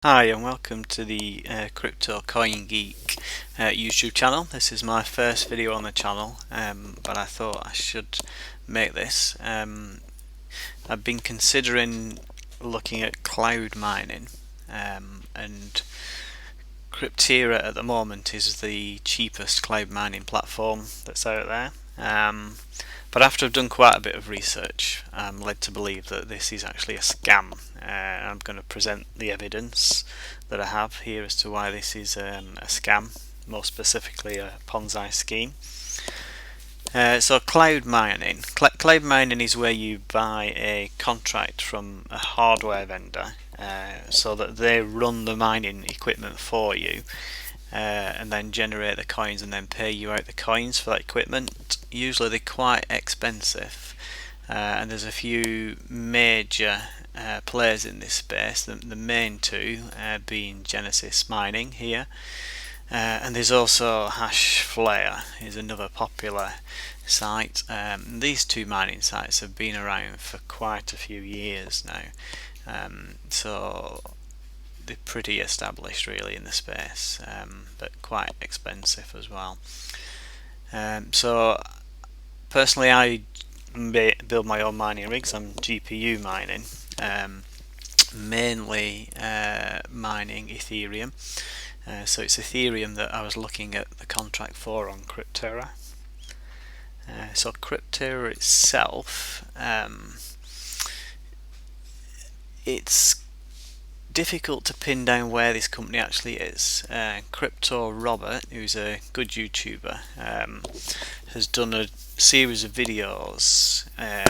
Hi and welcome to the Crypto Coin Geek YouTube channel. This is my first video on the channel, but I thought I should make this. I've been considering looking at cloud mining, and Crypterra at the moment is the cheapest cloud mining platform that's out there. But after I've done quite a bit of research, I'm led to believe that this is actually a scam. I'm going to present the evidence that I have here as to why this is a scam, more specifically a ponzi scheme. So cloud mining. Cloud mining is where you buy a contract from a hardware vendor so that they run the mining equipment for you and then generate the coins and then pay you out the coins for that equipment. Usually they're quite expensive, and there's a few major players in this space, the main two being Genesis Mining here, and there's also Hashflare is another popular site. These two mining sites have been around for quite a few years now, so they're pretty established really in the space, but quite expensive as well. So personally I build my own mining rigs. I'm GPU mining, mainly mining Ethereum. So it's Ethereum that I was looking at the contract for on Crypterra. So Crypterra itself, it's difficult to pin down where this company actually is. CryptoRobert, who's a good YouTuber, has done a series of videos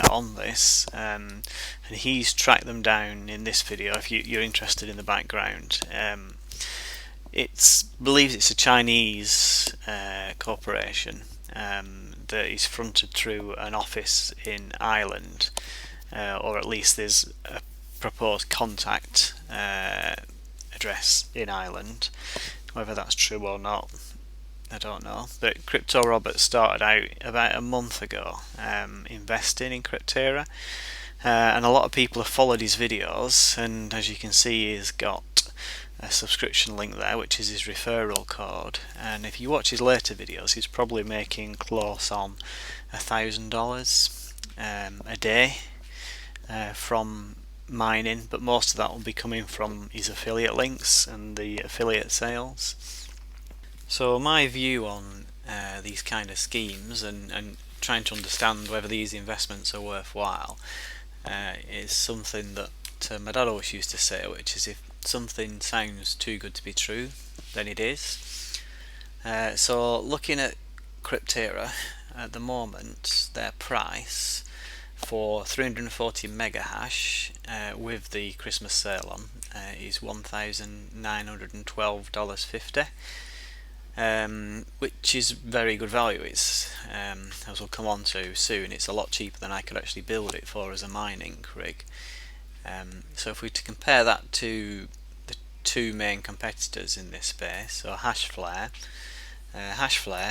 on this, and he's tracked them down in this video. If you're interested in the background, believes it's a Chinese corporation that is fronted through an office in Ireland, or at least there's a proposed contact address in Ireland. Whether that's true or not, I don't know. But CryptoRobert started out about a month ago investing in Crypterra, and a lot of people have followed his videos, and as you can see he's got a subscription link there, which is his referral code, and if you watch his later videos he's probably making close on $1,000 a day from mining, but most of that will be coming from his affiliate links and the affiliate sales. So my view on these kind of schemes and trying to understand whether these investments are worthwhile is something that my dad always used to say, which is if something sounds too good to be true, then it is. So looking at Crypterra at the moment, their price for 340 mega hash with the Christmas sale on is $1,912.50, which is very good value. It's as we'll come on to soon, it's a lot cheaper than I could actually build it for as a mining rig. So if we to compare that to the two main competitors in this space, so Hashflare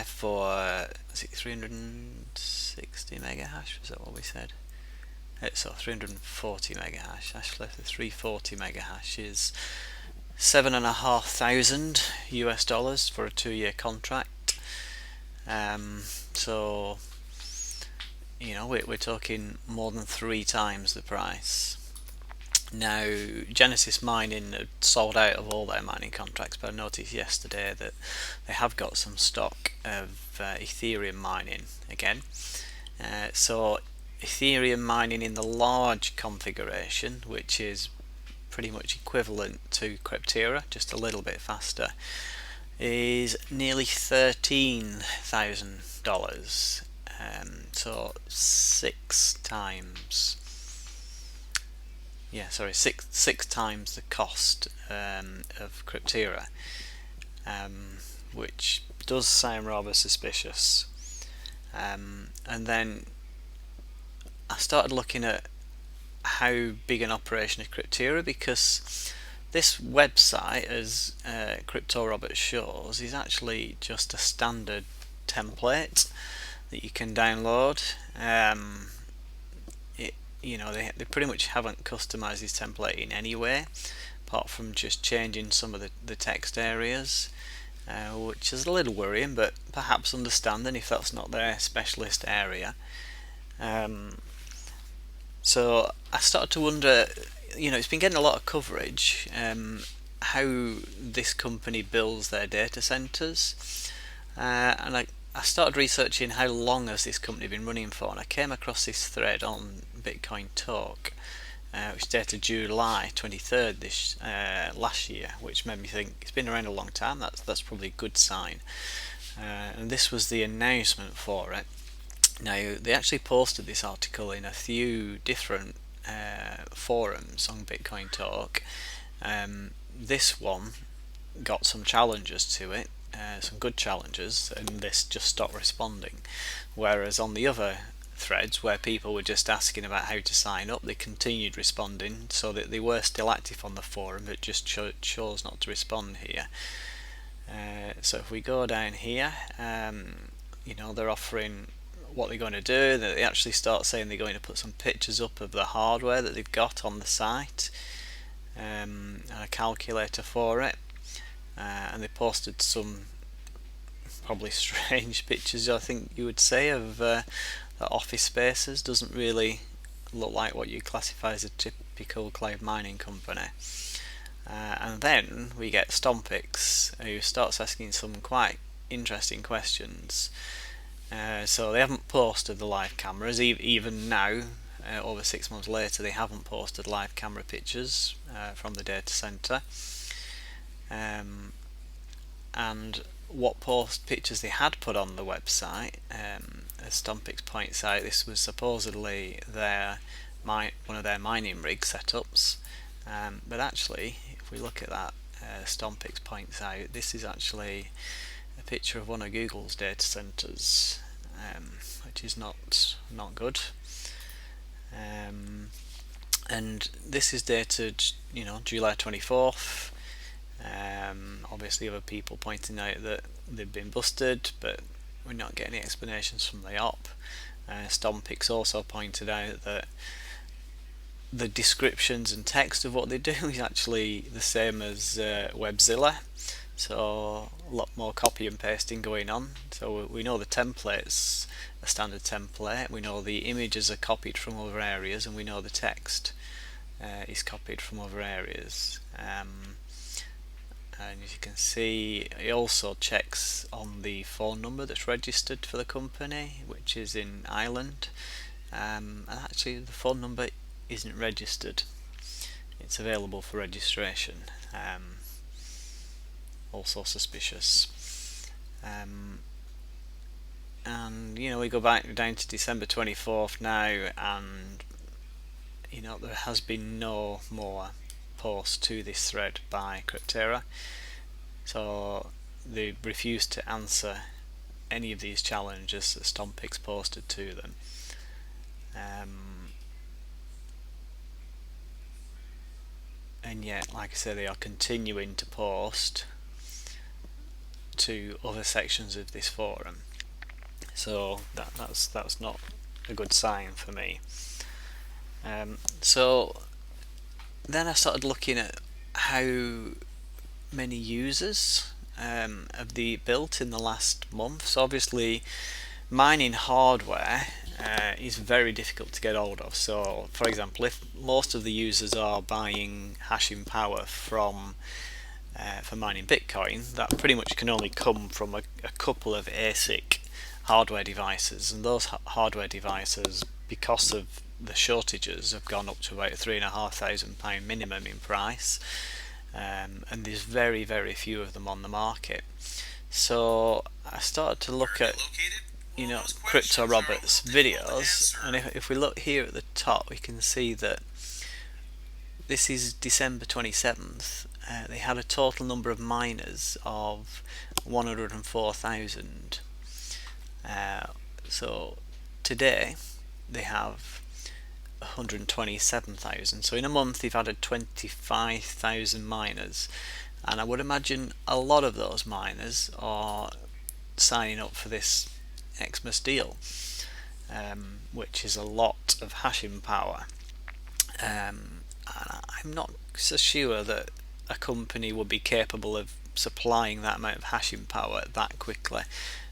for is it 360 mega hash? Was that what we said? So 340 mega hash. Hashflare for 340 mega hash is $7,500 US for a 2-year contract. So you know we're talking more than 3 times the price. Now, Genesis Mining had sold out of all their mining contracts, but I noticed yesterday that they have got some stock of Ethereum mining again. So Ethereum mining in the large configuration, which is pretty much equivalent to Crypterra, just a little bit faster, is nearly $13,000. So 6 times. Six times the cost of Crypterra, which does sound rather suspicious. And then I started looking at how big an operation is Crypterra, because this website, as CryptoRobert shows, is actually just a standard template that you can download. They pretty much haven't customized this template in any way, apart from just changing some of the text areas, which is a little worrying, but perhaps understanding if that's not their specialist area. So I started to wonder, it's been getting a lot of coverage, how this company builds their data centers, and I started researching how long has this company been running for, and I came across this thread on Bitcoin Talk, which dated July 23rd last year, which made me think it's been around a long time. That's probably a good sign. And this was the announcement for it. Now, they actually posted this article in a few different forums on Bitcoin Talk. This one got some challenges to it, some good challenges, and this just stopped responding. Whereas on the other threads, where people were just asking about how to sign up, they continued responding, so that they were still active on the forum, but just chose not to respond here. So if we go down here, they're offering what they're going to do. They actually start saying they're going to put some pictures up of the hardware that they've got on the site, and a calculator for it, and they posted some probably strange pictures, I think you would say, of the office spaces. Doesn't really look like what you classify as a typical cloud mining company. And then we get Stompix, who starts asking some quite interesting questions. So they haven't posted the live cameras, even now, over 6 months later, they haven't posted live camera pictures from the data center. And what pictures they had put on the website, as Stompix points out, this was supposedly one of their mining rig setups. But actually, if we look at that, Stompix points out this is actually a picture of one of Google's data centers, which is not good. And this is dated, July 24th. Obviously, other people pointing out that they've been busted, but we're not getting any explanations from the op. Stompix also pointed out that the descriptions and text of what they do is actually the same as Webzilla, so a lot more copy and pasting going on. So we know the template's a standard template, we know the images are copied from other areas, and we know the text is copied from other areas. And as you can see, it also checks on the phone number that's registered for the company, which is in Ireland, and actually the phone number isn't registered. It's available for registration. Also suspicious. And we go back down to December 24th now, and there has been no more posts to this thread by Crypterra, so they refused to answer any of these challenges that Stompix posted to them. And yet, like I say, they are continuing to post to other sections of this forum. So that's not a good sign for me. So then I started looking at how many users have they built in the last month. So obviously, mining hardware is very difficult to get hold of. So, for example, if most of the users are buying hashing power from for mining Bitcoin, that pretty much can only come from a couple of ASIC hardware devices, and those hardware devices, because of the shortages, have gone up to about £3,500 minimum in price, and there's very, very few of them on the market. So I started to look at CryptoRobert's videos, and if we look here at the top, we can see that this is December 27th. They had a total number of miners of 104,000. So today they have 127,000. So in a month they've added 25,000 miners, and I would imagine a lot of those miners are signing up for this Xmas deal, which is a lot of hashing power. And I'm not so sure that a company would be capable of supplying that amount of hashing power that quickly.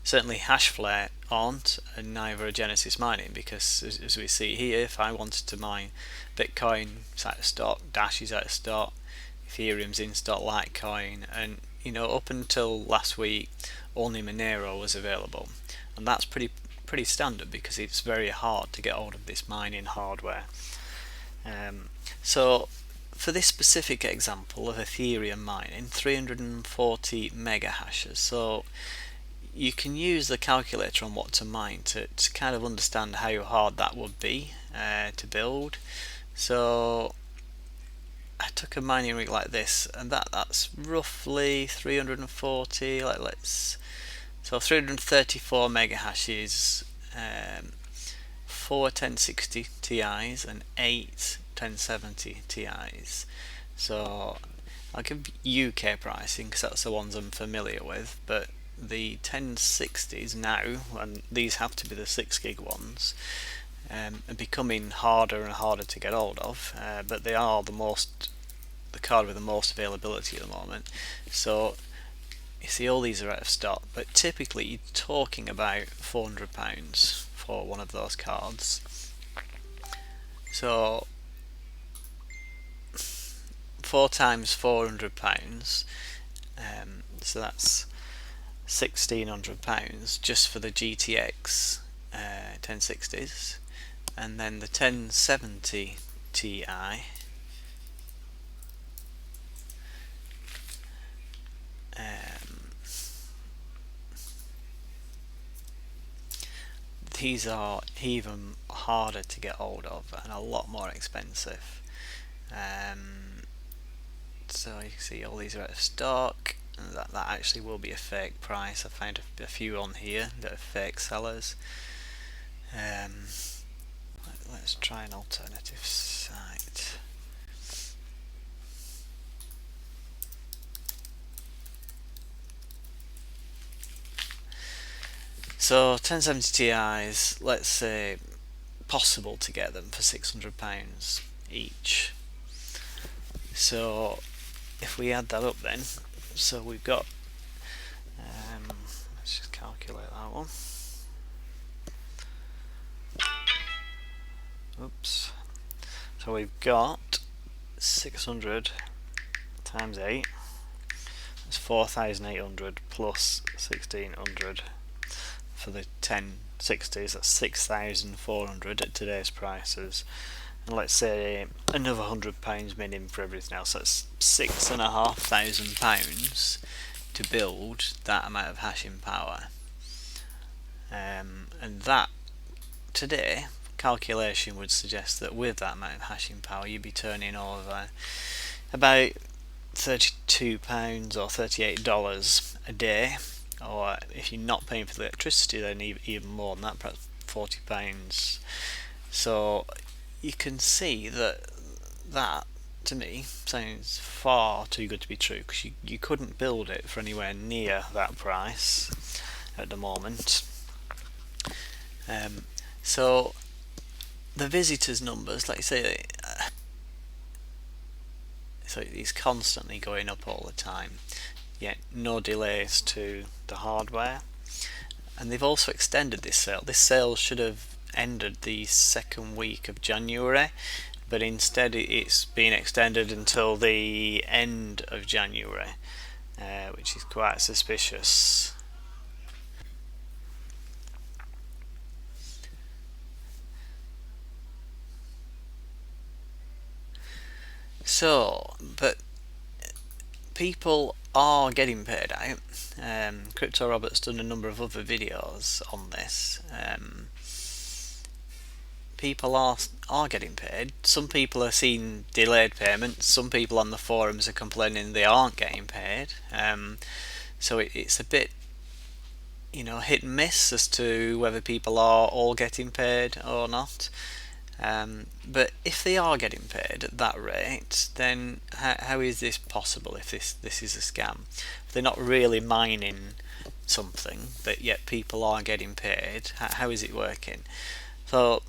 Certainly Hashflare aren't, and neither are Genesis Mining, because as we see here, if I wanted to mine Bitcoin, it's out of stock, Dash is out of stock, Ethereum's in stock, Litecoin, and up until last week only Monero was available, and that's pretty standard because it's very hard to get hold of this mining hardware. So for this specific example of Ethereum mining, 340 mega hashes, so you can use the calculator on what to mine to kind of understand how hard that would be to build. So I took a mining rig like this, and that's roughly 340, so 334 mega hashes, 4 1060 Ti's and 8 1070 Ti's. So I'll give UK pricing because that's the ones I'm familiar with, but the 1060s now, and these have to be the 6 gig ones, are becoming harder and harder to get hold of, but they are the card with the most availability at the moment. So you see all these are out of stock, but typically you're talking about £400 for one of those cards. So 4 times £400, so that's £1,600 just for the GTX 1060s, and then the 1070 Ti, these are even harder to get hold of and a lot more expensive. So you can see all these are out of stock, and that actually will be a fake price. I found a few on here that are fake sellers. Let's try an alternative site. So 1070 Ti's, let's say possible to get them for £600 each. So if we add that up then, so we've got, let's just calculate that one. Oops. So we've got 600 times 8, that's 4,800 plus 1,600 for the 1060s, that's 6,400 at today's prices. And let's say another £100 minimum for everything else, that's £6,500 to build that amount of hashing power. And that today calculation would suggest that with that amount of hashing power you'd be turning over about £32 or $38 a day, or if you're not paying for the electricity then even more than that, perhaps £40. So you can see that to me sounds far too good to be true, because you couldn't build it for anywhere near that price at the moment. So the visitors numbers, like I say, so it's constantly going up all the time, yet no delays to the hardware. And they've also extended this sale. This sale should have ended the second week of January, but instead it's been extended until the end of January, which is quite suspicious. So, but people are getting paid out. CryptoRobert's done a number of other videos on this. People are getting paid. Some people are seeing delayed payments. Some people on the forums are complaining they aren't getting paid. So it's a bit, hit and miss as to whether people are all getting paid or not. But if they are getting paid at that rate, then how is this possible if this is a scam? If they're not really mining something, but yet people are getting paid, how is it working? So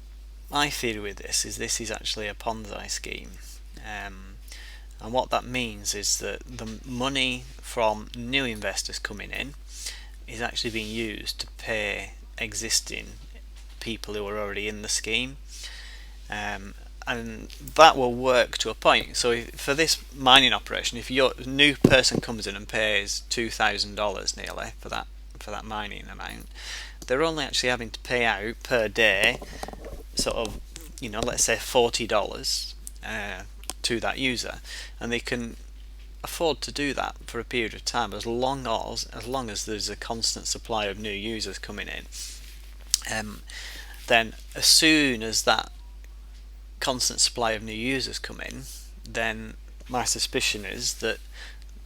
my theory with this is actually a ponzi scheme. And what that means is that the money from new investors coming in is actually being used to pay existing people who are already in the scheme. And that will work to a point. So for this mining operation, if your new person comes in and pays $2,000 nearly for that mining amount, they're only actually having to pay out per day sort of, let's say $40 to that user, and they can afford to do that for a period of time as long as there's a constant supply of new users coming in. Then as soon as that constant supply of new users come in, then my suspicion is that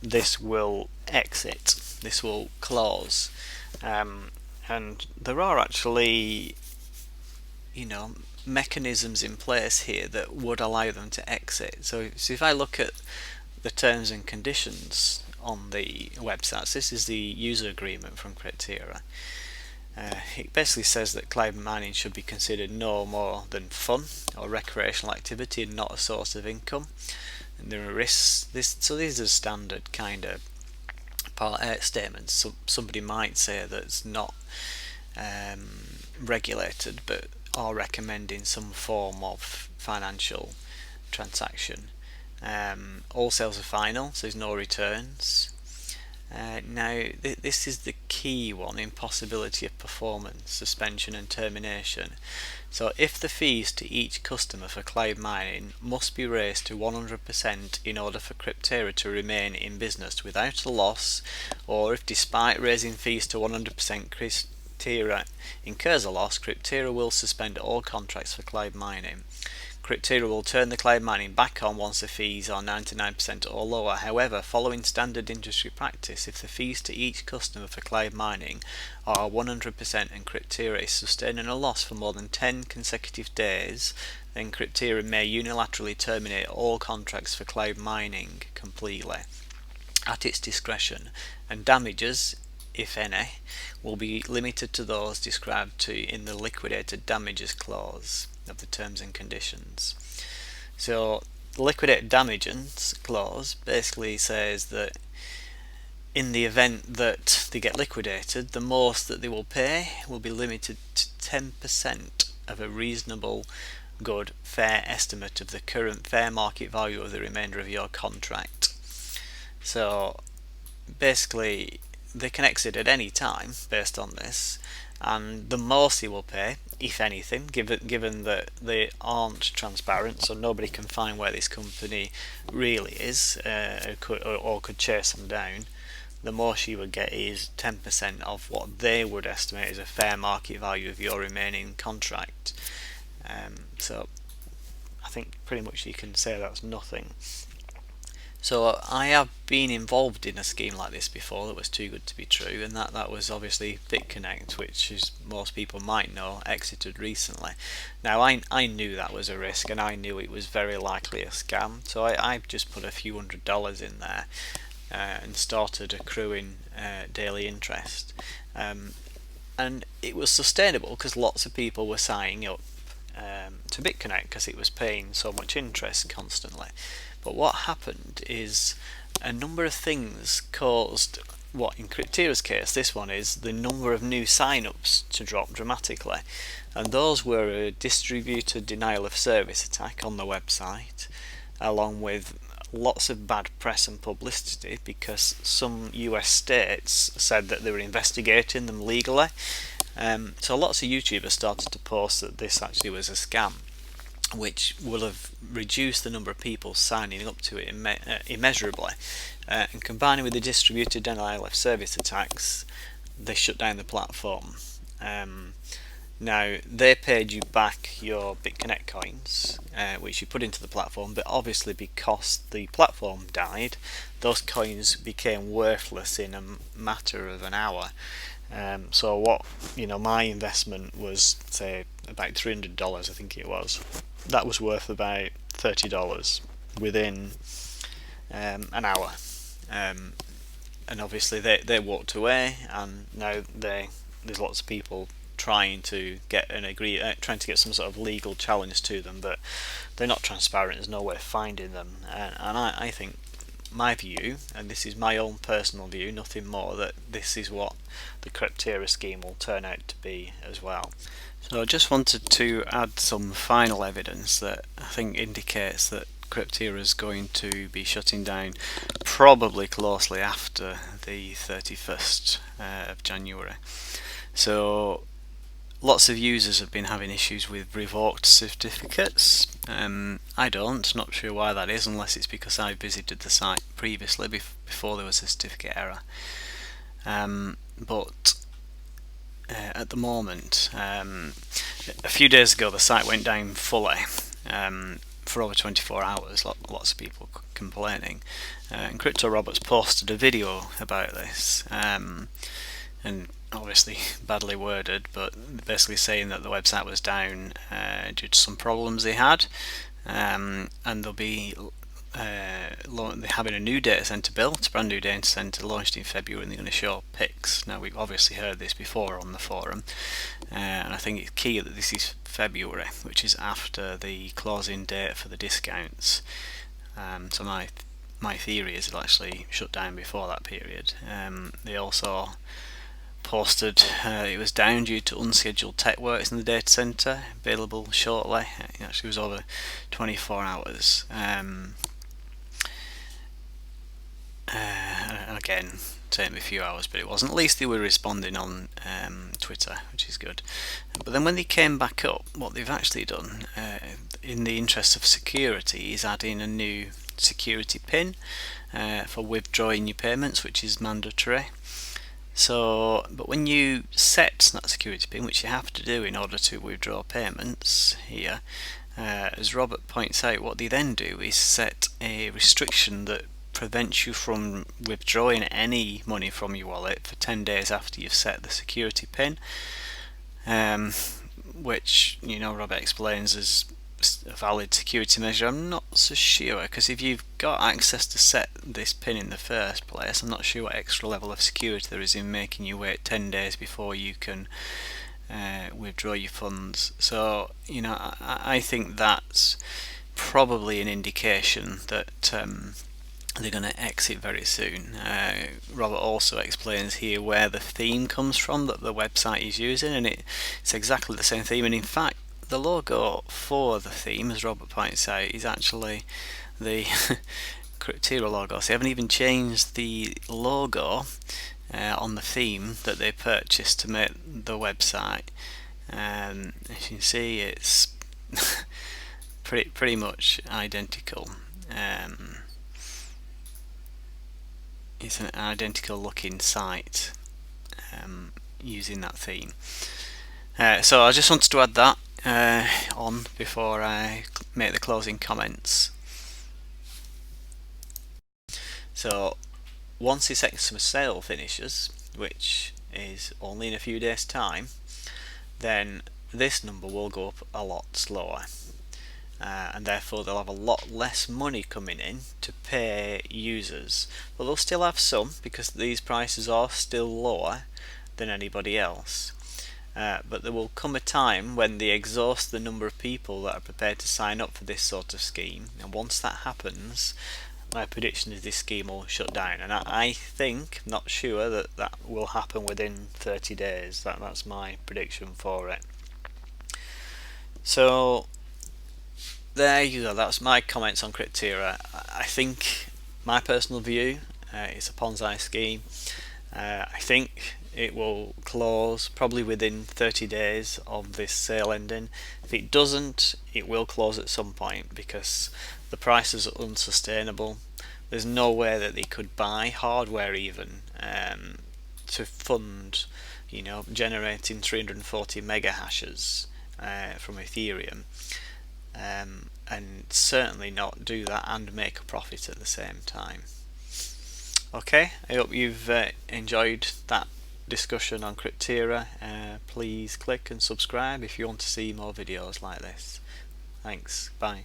this will exit, this will close, and there are actually mechanisms in place here that would allow them to exit. So if I look at the terms and conditions on the websites, this is the user agreement from Crypterra. It basically says that cloud mining should be considered no more than fun or recreational activity and not a source of income. And there are risks. So these are standard kind of statements. So somebody might say that it's not regulated, but are recommending some form of financial transaction. All sales are final, so there's no returns. Now this is the key one: impossibility of performance, suspension and termination. So if the fees to each customer for cloud mining must be raised to 100% in order for Crypterra to remain in business without a loss, or if despite raising fees to 100% Crypterra incurs a loss, Crypterra will suspend all contracts for cloud mining. Crypterra will turn the cloud mining back on once the fees are 99% or lower. However, following standard industry practice, if the fees to each customer for cloud mining are 100% and Crypterra is sustaining a loss for more than 10 consecutive days, then Crypterra may unilaterally terminate all contracts for cloud mining completely at its discretion, and damages, if any, will be limited to those described in the liquidated damages clause of the terms and conditions. So the liquidated damages clause basically says that in the event that they get liquidated, the most that they will pay will be limited to 10% of a reasonable, good, fair estimate of the current fair market value of the remainder of your contract. So basically they can exit at any time based on this, and the most they will pay, if anything, given that they aren't transparent, so nobody can find where this company really is, or could chase them down, the most you would get is 10% of what they would estimate is a fair market value of your remaining contract. So I think pretty much you can say that's nothing. So I have been involved in a scheme like this before that was too good to be true, and that was obviously BitConnect, which, as most people might know, exited recently. Now I knew that was a risk, and I knew it was very likely a scam, so I just put a few $100s in there and started accruing daily interest, and it was sustainable because lots of people were signing up to BitConnect because it was paying so much interest constantly. But what happened is a number of things caused what, in Crypterra's case, this one is the number of new sign-ups to drop dramatically, and those were a distributed denial of service attack on the website, along with lots of bad press and publicity because some US states said that they were investigating them legally. So lots of YouTubers started to post that this actually was a scam, which will have reduced the number of people signing up to it immeasurably, and combining with the distributed denial of service attacks, they shut down the platform. Now they paid you back your BitConnect coins, which you put into the platform, but obviously because the platform died, those coins became worthless in a matter of an hour. So what, my investment was, say, about $300, I think it was. That was worth about $30 within an hour, and obviously they walked away, and now there's lots of people trying to get trying to get some sort of legal challenge to them, but they're not transparent. There's no way of finding them, and I think my view, and this is my own personal view, nothing more, that this is what the Crypterra scheme will turn out to be as well. So I just wanted to add some final evidence that I think indicates that Crypterra is going to be shutting down probably closely after the 31st of January. So lots of users have been having issues with revoked certificates. I don't, not sure why that is, unless it's because I visited the site previously before there was a certificate error. But at the moment, a few days ago the site went down fully for over 24 hours, lots of people complaining, and CryptoRobert's posted a video about this, and obviously badly worded, but basically saying that the website was down due to some problems they had, and they'll be having a new data center built, a brand new data center launched in February, and they're going to show pics. Now, we've obviously heard this before on the forum, and I think it's key that this is February, which is after the closing date for the discounts. So my theory is it'll actually shut down before that period. They also posted it was down due to unscheduled tech works in the data center, available shortly. It actually was over 24 hours. Again, taking a few hours, but it wasn't. At least they were responding on Twitter, which is good. But then when they came back up, what they've actually done, in the interest of security, is adding a new security pin for withdrawing your payments, which is mandatory. So, but when you set that security pin, which you have to do in order to withdraw payments here, as Robert points out, what they then do is set a restriction that prevents you from withdrawing any money from your wallet for 10 days after you've set the security pin, which, you know, Robert explains as a valid security measure. I'm not so sure, because if you've got access to set this pin in the first place, I'm not sure what extra level of security there is in making you wait 10 days before you can withdraw your funds. So, you know, I think that's probably an indication that they're going to exit very soon. Robert also explains here where the theme comes from that the website is using, and it's exactly the same theme, and in fact the logo for the theme, as Robert points out, is actually the Crypterra logo. So they haven't even changed the logo on the theme that they purchased to make the website. As you can see, it's pretty much identical. It's an identical looking site using that theme. So I just wanted to add that on before I make the closing comments. So once this Xmas sale finishes, which is only in a few days' time, then this number will go up a lot slower, and therefore they'll have a lot less money coming in to pay users. But they'll still have some, because these prices are still lower than anybody else. But there will come a time when they exhaust the number of people that are prepared to sign up for this sort of scheme, and once that happens, my prediction is this scheme will shut down, and I think, not sure, that will happen within 30 days. That's my prediction for it. So there you go, that's my comments on Crypterra. I think my personal view, it's a ponzi scheme. I think it will close probably within 30 days of this sale ending. If it doesn't, it will close at some point, because the prices are unsustainable. There's no way that they could buy hardware even to fund, you know, generating 340 mega hashes from Ethereum, and certainly not do that and make a profit at the same time. Okay, I hope you've enjoyed that discussion on Crypterra. Please click and subscribe if you want to see more videos like this. Thanks, bye.